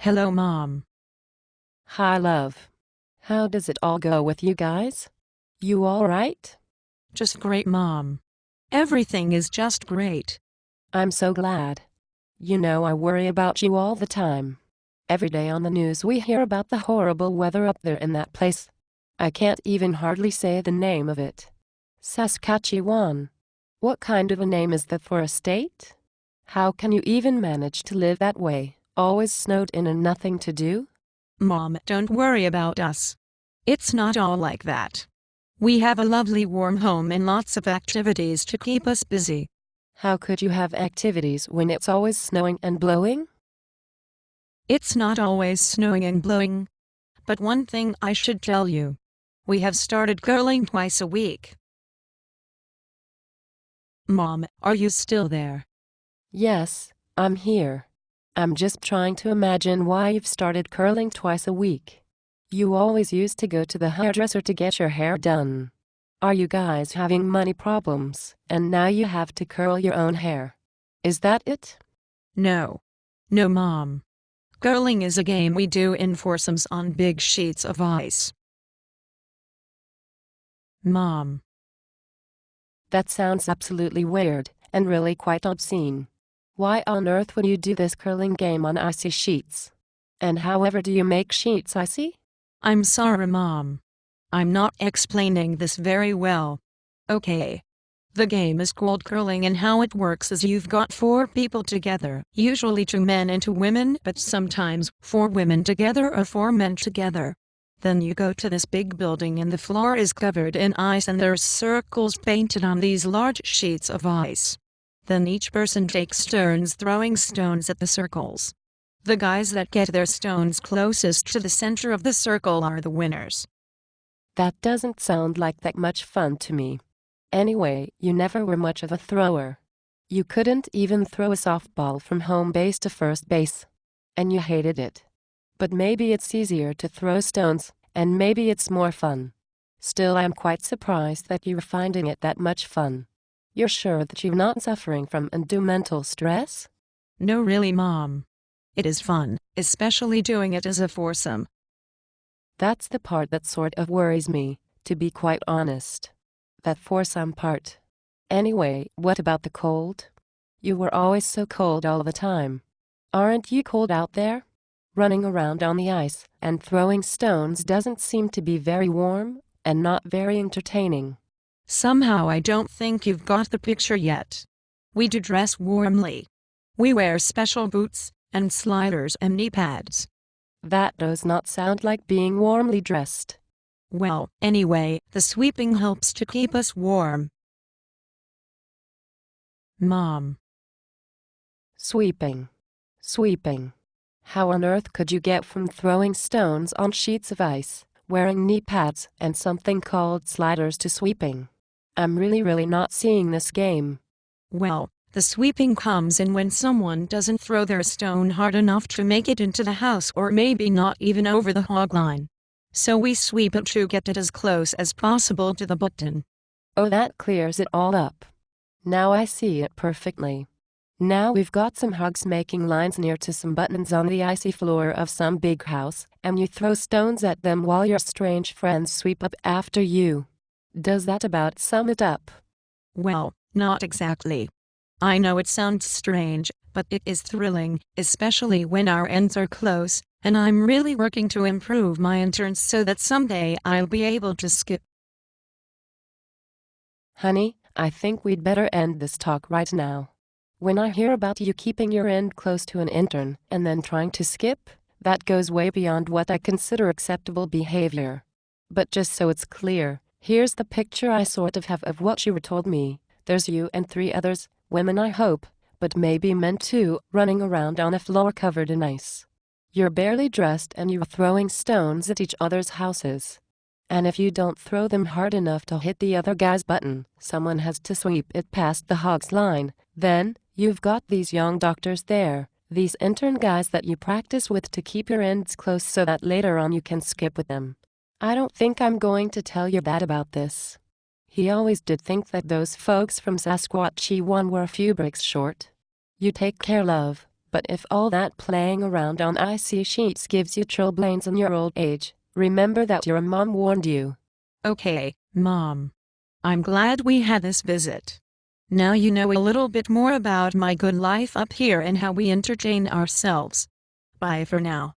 Hello, Mom. Hi, love. How does it all go with you guys? You all right? Just great, Mom. Everything is just great. I'm so glad. You know I worry about you all the time. Every day on the news we hear about the horrible weather up there in that place. I can't even hardly say the name of it. Saskatchewan. What kind of a name is that for a state? How can you even manage to live that way, always snowed in and nothing to do? Mom, don't worry about us. It's not all like that. We have a lovely warm home and lots of activities to keep us busy. How could you have activities when it's always snowing and blowing? It's not always snowing and blowing. But one thing I should tell you. We have started curling twice a week. Mom, are you still there? Yes, I'm here. I'm just trying to imagine why you've started curling twice a week. You always used to go to the hairdresser to get your hair done. Are you guys having money problems, and now you have to curl your own hair? Is that it? No. No, Mom. Curling is a game we do in foursomes on big sheets of ice. Mom. That sounds absolutely weird, and really quite obscene. Why on earth would you do this curling game on icy sheets? And however do you make sheets icy? I'm sorry, Mom. I'm not explaining this very well. Okay. The game is called curling, and how it works is you've got 4 people together, usually 2 men and 2 women, but sometimes 4 women together or 4 men together. Then you go to this big building and the floor is covered in ice and there's circles painted on these large sheets of ice. Then each person takes turns throwing stones at the circles. The guys that get their stones closest to the center of the circle are the winners. That doesn't sound like that much fun to me. Anyway, you never were much of a thrower. You couldn't even throw a softball from home base to first base. And you hated it. But maybe it's easier to throw stones, and maybe it's more fun. Still, I'm quite surprised that you're finding it that much fun. You're sure that you're not suffering from undue mental stress? No, really, Mom. It is fun, especially doing it as a foursome. That's the part that sort of worries me, to be quite honest. That foursome part. Anyway, what about the cold? You were always so cold all the time. Aren't you cold out there? Running around on the ice and throwing stones doesn't seem to be very warm, and not very entertaining. Somehow I don't think you've got the picture yet. We do dress warmly. We wear special boots, and sliders and knee pads. That does not sound like being warmly dressed. Well, anyway, the sweeping helps to keep us warm. Mom. Sweeping. Sweeping. How on earth could you get from throwing stones on sheets of ice, wearing knee pads and something called sliders to sweeping? I'm really not seeing this game. Well, the sweeping comes in when someone doesn't throw their stone hard enough to make it into the house, or maybe not even over the hog line. So we sweep it to get it as close as possible to the button. Oh, that clears it all up. Now I see it perfectly. Now we've got some hogs making lines near to some buttons on the icy floor of some big house, and you throw stones at them while your strange friends sweep up after you. Does that about sum it up? Well, not exactly. I know it sounds strange, but it is thrilling, especially when our ends are close, and I'm really working to improve my interns so that someday I'll be able to skip. Honey, I think we'd better end this talk right now. When I hear about you keeping your end close to an intern and then trying to skip, that goes way beyond what I consider acceptable behavior. But just so it's clear, here's the picture I sort of have of what you were told me. There's you and 3 others, women I hope, but maybe men too, running around on a floor covered in ice. You're barely dressed and you're throwing stones at each other's houses. And if you don't throw them hard enough to hit the other guy's button, someone has to sweep it past the hog's line. Then, you've got these young doctors there, these intern guys that you practice with to keep your ends close so that later on you can skip with them. I don't think I'm going to tell your dad about this. He always did think that those folks from Saskatchewan were a few bricks short. You take care, love, But if all that playing around on icy sheets gives you chilblains in your old age, remember that your mom warned you. Okay, Mom. I'm glad we had this visit. Now you know a little bit more about my good life up here and how we entertain ourselves. Bye for now.